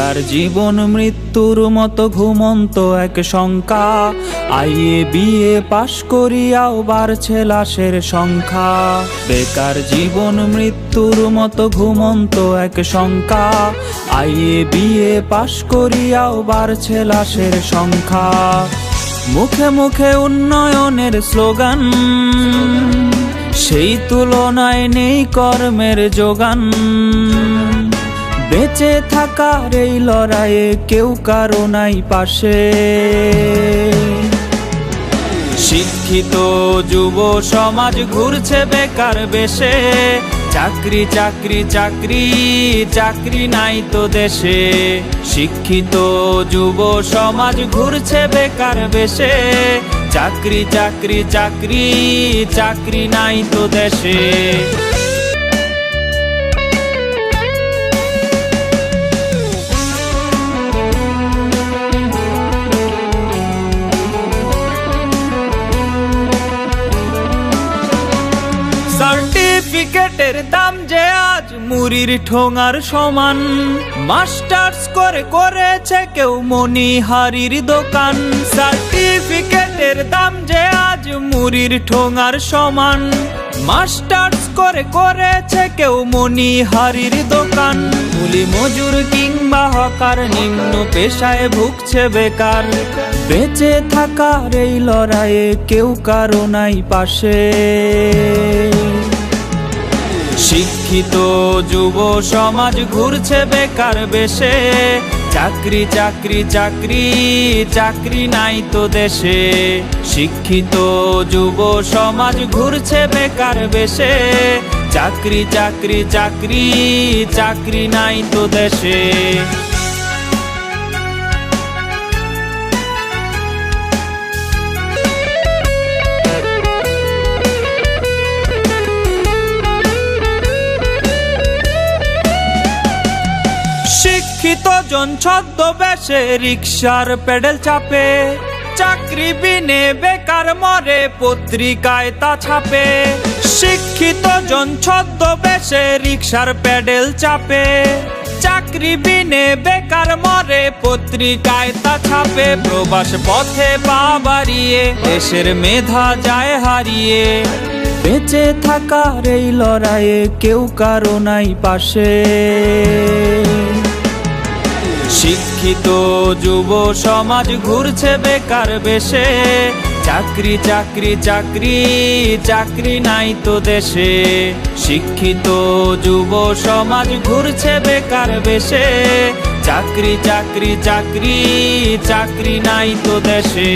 বেকার জীবন মৃত্যুর মতো ঘুমন্ত এক শঙ্কা। আইএ বিএ পাশ করিয়াও বাড়ছে লাশের সংখ্যা। বেকার জীবন মৃত্যুর মতো ঘুমন্ত এক শঙ্কা। আইএ বিএ পাশ করিয়াও বাড়ছে লাশের সংখ্যা। মুখে মুখে উন্নয়নের স্লোগান, সেই তুলনায় নেই কর্মের যোগান। বেঁচে থাকার এই লড়াইয়ে কেউ কারো নাই পাশে। শিক্ষিত যুব সমাজ ঘুরছে বেকার বেশে। চাকরি চাকরি চাকরি চাকরি নাই তো দেশে। শিক্ষিত যুব সমাজ ঘুরছে বেকার বেশে। চাকরি চাকরি চাকরি চাকরি নাই তো দেশে। সার্টিফিকেটের দাম যে আজ মুড়ির ঠোঙার সমান। মাস্টার্স করে করেছে কেউ মনিহারির দোকান। সার্টিফিকেটের দাম যে আজ মুড়ির ঠোঙার সমান। মাস্টার্স করে করেছে কেউ মনিহারির দোকান। কুলি মজুর কিংবা হকার নিম্ন পেশায় ভুগছে বেকার। বেঁচে থাকার এই লড়াইয়ে কেউ কারো নাই পাশে। শিক্ষিত যুব সমাজ ঘুরছে বেকার বেশে। চাকরি চাকরি চাকরি চাকরি নাই তো দেশে। শিক্ষিত যুব সমাজ ঘুরছে বেকার বেশে। চাকরি চাকরি চাকরি চাকরি নাই তো দেশে। শিক্ষিত জন ছদ্মবেশে রিকশার পেডেল চাপে। চাকরি বিনে বেকার মরে পত্রিকায় তা ছাপে। শিক্ষিত জন ছদ্মবেশে রিকশার পেডেল চাপে। চাকরি বিনে বেকার মরে পত্রিকায় তা ছাপে। প্রবাস পথে পা বাড়িয়ে দেশের মেধা যায় হারিয়ে। বেঁচে থাকার এই লড়াইয়ে কেউ কারো নাই পাশে। শিক্ষিত যুব সমাজ ঘুরছে বেকার বেশে। চাকরি চাকরি চাকরি চাকরি নাই তো দেশে। শিক্ষিত যুব সমাজ ঘুরছে বেকার বেশে। চাকরি চাকরি চাকরি চাকরি নাই তো দেশে।